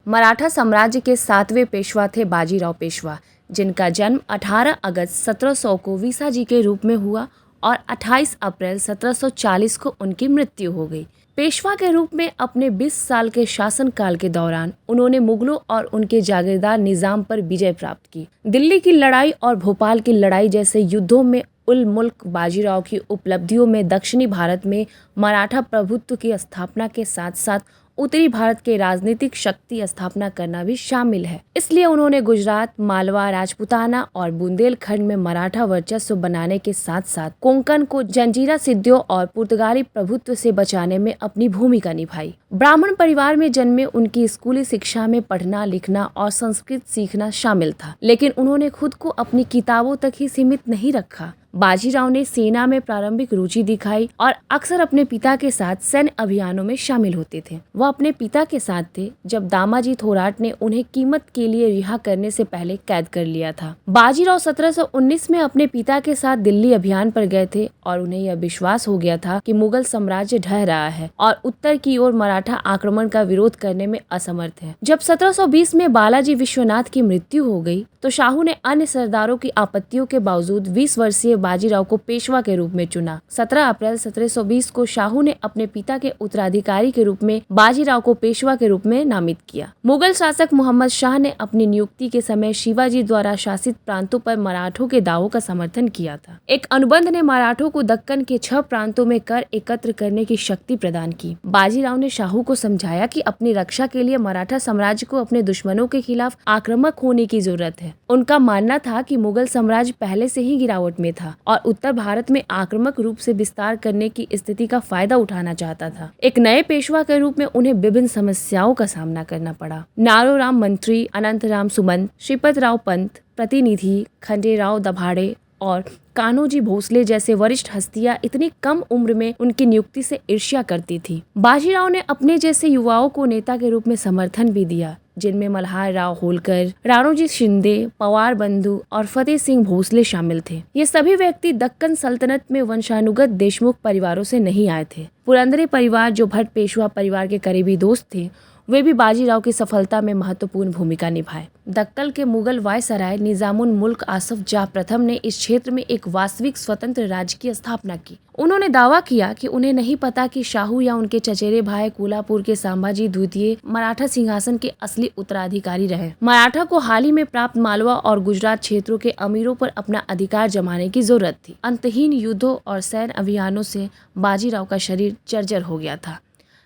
मराठा साम्राज्य के 7वें पेशवा थे बाजीराव पेशवा, जिनका जन्म 18 अगस्त 1700 को वीसाजी के रूप में हुआ और 28 अप्रैल 1740 को उनकी मृत्यु हो गई। पेशवा के रूप में अपने 20 साल के शासनकाल के दौरान उन्होंने मुगलों और उनके जागीरदार निजाम पर विजय प्राप्त की। दिल्ली की लड़ाई और भोपाल की लड़ाई जैसे युद्धों में उल मुल्क बाजीराव की उपलब्धियों में दक्षिणी भारत में मराठा प्रभुत्व की स्थापना के साथ साथ उत्तरी भारत के राजनीतिक शक्ति स्थापना करना भी शामिल है। इसलिए उन्होंने गुजरात, मालवा, राजपुताना और बुंदेलखंड में मराठा वर्चस्व बनाने के साथ साथ कोंकण को जंजीरा सिद्धियों और पुर्तगाली प्रभुत्व से बचाने में अपनी भूमिका निभाई। ब्राह्मण परिवार में जन्मे उनकी स्कूली शिक्षा में पढ़ना, लिखना और संस्कृत सीखना शामिल था, लेकिन उन्होंने खुद को अपनी किताबों तक ही सीमित नहीं रखा। बाजीराव ने सेना में प्रारंभिक रुचि दिखाई और अक्सर अपने पिता के साथ सैन्य अभियानों में शामिल होते थे। वह अपने पिता के साथ थे जब दामाजी थोराट ने उन्हें कीमत के लिए रिहा करने से पहले कैद कर लिया था। बाजीराव 1719 में अपने पिता के साथ दिल्ली अभियान पर गए थे और उन्हें यह विश्वास हो गया था कि मुगल साम्राज्य ढह रहा है और उत्तर की ओर मराठा आक्रमण का विरोध करने में असमर्थ है। जब 1720 में बालाजी विश्वनाथ की मृत्यु हो गई तो शाहू ने अन्य सरदारों की आपत्तियों के बावजूद 20 वर्षीय बाजीराव को पेशवा के रूप में चुना। 17 अप्रैल 1720 को शाहू ने अपने पिता के उत्तराधिकारी के रूप में बाजीराव को पेशवा के रूप में नामित किया। मुगल शासक मोहम्मद शाह ने अपनी नियुक्ति के समय शिवाजी द्वारा शासित प्रांतों पर मराठों के दावों का समर्थन किया था। एक अनुबंध ने मराठों को दक्कन के 6 प्रांतों में कर एकत्र करने की शक्ति प्रदान की। बाजीराव ने शाहू को समझाया कि अपनी रक्षा के लिए मराठा साम्राज्य को अपने दुश्मनों के खिलाफ आक्रामक होने की जरूरत है। उनका मानना था कि मुगल साम्राज्य पहले से ही गिरावट में था और उत्तर भारत में आक्रामक रूप से विस्तार करने की स्थिति का फायदा उठाना चाहता था। एक नए पेशवा के रूप में उन्हें विभिन्न समस्याओं का सामना करना पड़ा। नारोराम मंत्री, अनंतराम सुमंत, श्रीपतराव पंत, प्रतिनिधि खंडेराव दभाड़े और कान्होजी भोसले जैसे वरिष्ठ हस्तियां इतनी कम उम्र में उनकी नियुक्ति से ईर्ष्या करती थी। बाजीराव ने अपने जैसे युवाओं को नेता के रूप में समर्थन भी दिया, जिनमें मल्हार राव होलकर, राणोजी शिंदे, पवार बंधु और फतेह सिंह भोसले शामिल थे। ये सभी व्यक्ति दक्कन सल्तनत में वंशानुगत देशमुख परिवारों से नहीं आए थे। पुरंदरे परिवार, जो भट्ट पेशवा परिवार के करीबी दोस्त थे, वे भी बाजीराव की सफलता में महत्वपूर्ण भूमिका निभाए। दक्कन के मुगल वायसराय निजामुल मुल्क आसफ जाह प्रथम ने इस क्षेत्र में एक वास्तविक स्वतंत्र राज्य की स्थापना की। उन्होंने दावा किया कि उन्हें नहीं पता कि शाहू या उनके चचेरे भाई कोल्हापुर के संभाजी द्वितीय मराठा सिंहासन के असली उत्तराधिकारी रहे। मराठा को हाल ही में प्राप्त मालवा और गुजरात क्षेत्रों के अमीरों पर अपना अधिकार जमाने की जरूरत थी। अंतहीन युद्धों और सैन्य अभियानों से बाजीराव का शरीर जर्जर हो गया था।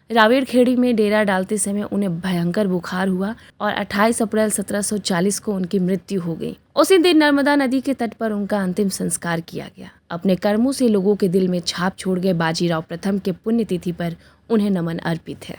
रावेरखेड़ी में डेरा डालते समय उन्हें भयंकर बुखार हुआ और 28 अप्रैल 1740 को उनकी मृत्यु हो गई। उसी दिन नर्मदा नदी के तट पर उनका अंतिम संस्कार किया गया। अपने कर्मों से लोगों के दिल में छाप छोड़ गए बाजीराव प्रथम के पुण्यतिथि पर उन्हें नमन अर्पित है।